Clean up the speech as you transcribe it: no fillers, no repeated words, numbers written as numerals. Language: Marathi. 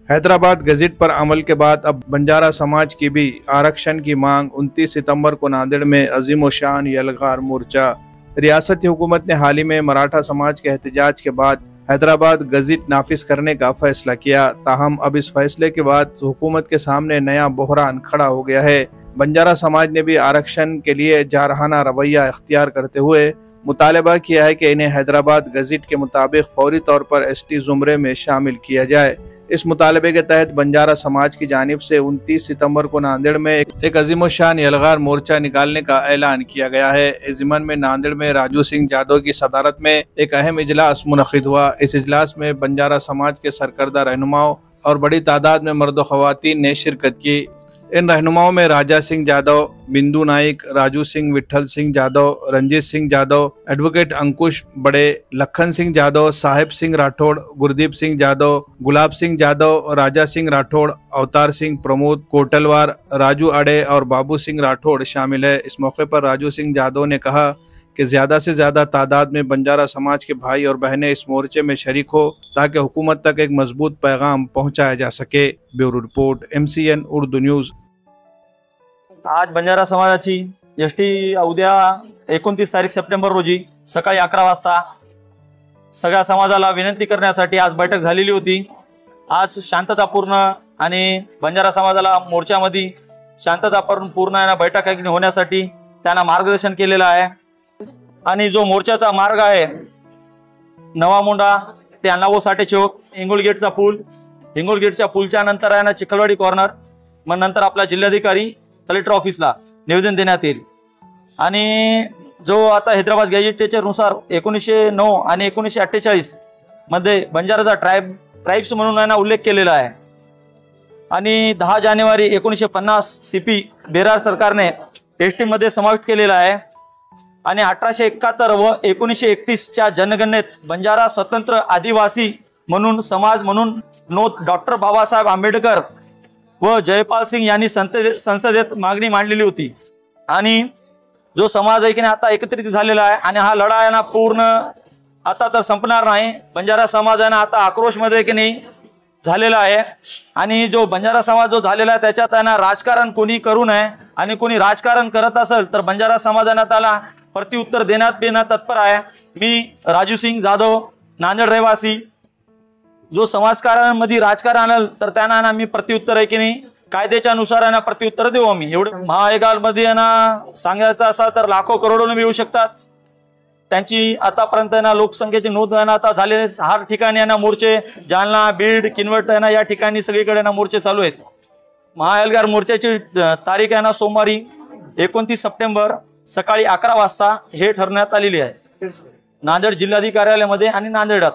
हैदराबाद गज़ेट पर अमल के बाद अब बंजारा समाज की भी आरक्षण की मांग। 29 सितंबर को नांदेड़ में अजीम-ओ-शान यलगार मोर्चा। रियासती हुकूमत ने हाल ही में मराठा समाज के एहतजाज के बाद हैदराबाद गज़ेट नाफिज करने का फैसला किया। ताहम अब इस फैसले के बाद हुकूमत के सामने नया बहरान खड़ा हो गया है। बंजारा समाज ने भी आरक्षण के लिए जारहाना रवैया इख्तियार करते हुए मुतालबा किया है कि इन्हें हैदराबाद गज़ेट के मुताबिक फौरी तौर पर एसटी ज़ुमरे में शामिल किया जाए। इस मुतालबे के तहत बंजारा समाज की जानिब से 29 सितंबर को नांदेड़ में एक अजीम-ओ-शान यलगार मोर्चा निकालने का ऐलान किया गया है। इस ज़िमन में नांदेड़ में राजू सिंह जादव की सदारत में एक अहम इजलास मुनक़िद हुआ। इस इजलास में बंजारा समाज के सरकर्दा रहनुमाओं और बड़ी तादाद में मर्द व ख़वातीन ने शिरकत की। इन रहनुमाओं में राजा सिंह जादव, बिंदु नाइक, राजू सिंह, विठल सिंह जादव, रंजीत सिंह जादव, एडवोकेट अंकुश बड़े, लखन सिंह जादव, साहिब सिंह राठौड़, गुरदीप सिंह जादव, गुलाब सिंह जादव, राजा सिंह राठौड़, अवतार सिंह, प्रमोद कोटलवार, राजू अड़े और बाबू सिंह राठौड़ शामिल है। इस मौके पर राजू सिंह जादव ने कहा कि ज़्यादा से ज़्यादा तादाद में बंजारा समाज के भाई और बहनें इस मोर्चे में शरीक हो ताकि हुकूमत तक एक मजबूत पैगाम पहुँचाया जा सके। Bureau report, MCN Urdu news. आज बंजारा समाजाची एसटी उद्या 29 तारीख सप्टेंबर रोजी सकाळी 11 वाजता सगळ्या समाजाला विनंती करण्यासाठी आज बैठक झालेली होती। आज शांततापूर्ण आणि बंजारा समाजाला मोर्चामध्ये शांततापूर्ण बैठक होण्यासाठी त्यांना मार्गदर्शन केलेलं आहे। आणि जो मोर्चाचा मार्ग आहे नवा मोंडा ते अण्णाभाऊ साठे चौक, हिंगोलगेटचा पूल, हिंगोलगेटच्या पूलच्या नंतर आहे ना चिखलवाडी कॉर्नर, मग नंतर आपला जिल्हाधिकारी कलेक्टर ऑफिसला निवेदन देण्यात येईल। आणि जो आता हैदराबाद गॅजेटच्या नुसार 1909 आणि 1948 मध्ये बंजाराचा ट्राइब्स म्हणून आहे ना उल्लेख केलेला आहे। आणि 10 जानेवारी 1950 CP बेरार सरकारने एसटी मध्ये समाविष्ट केलेला आहे। आणि 1871 व 1931 च्या जनगणनेत बंजारा स्वतंत्र आदिवासी म्हणून समाज म्हणून नोंद डॉक्टर बाबासाहेब आंबेडकर व जयपाल सिंग यांनी संसदेत मागणी मांडलेली होती। आणि जो समाज आहे की नाही आता एकत्रित झालेला आहे आणि हा लढा आहे ना पूर्ण आता तर संपणार नाही। बंजारा समाज आहे ना आता आक्रोशमध्ये की नाही झालेला आहे। आणि जो बंजारा समाज जो झालेला आहे त्याच्यात आहे ना राजकारण कोणी करू नये आणि कोणी राजकारण करत असेल तर बंजारा समाजाने त्याला प्रत्युत्तर देण्यात तत्पर आहे। मी राजू सिंह जाधव, नांदेड रहिवासी, जो समाजकारणामध्ये राजकारण आणलं तर त्यांना मी प्रत्युत्तर आहे की नाही कायद्याच्या नुसार ना प्रत्युत्तर देऊ आम्ही। एवढे महाएगालमध्ये ना सांगायचं असं तर लाखो करोडोने येऊ शकतात। त्यांची आतापर्यंत ना लोकसंख्येची नोंद आता झालेले 6 ठिकाणी ना मोर्चे, जालना, बीड, किनवट ना या ठिकाणी सगळीकडे ना मोर्चे चालू आहेत। महाएल्गार मोर्चाची तारीख आहे ना सोमवारी 29 सप्टेंबर सकाळी 11 वाजता हे ठरवण्यात आलेली आहे नांदेड जिल्हाधिकारी कार्यालयामध्ये आणि नांदेडात।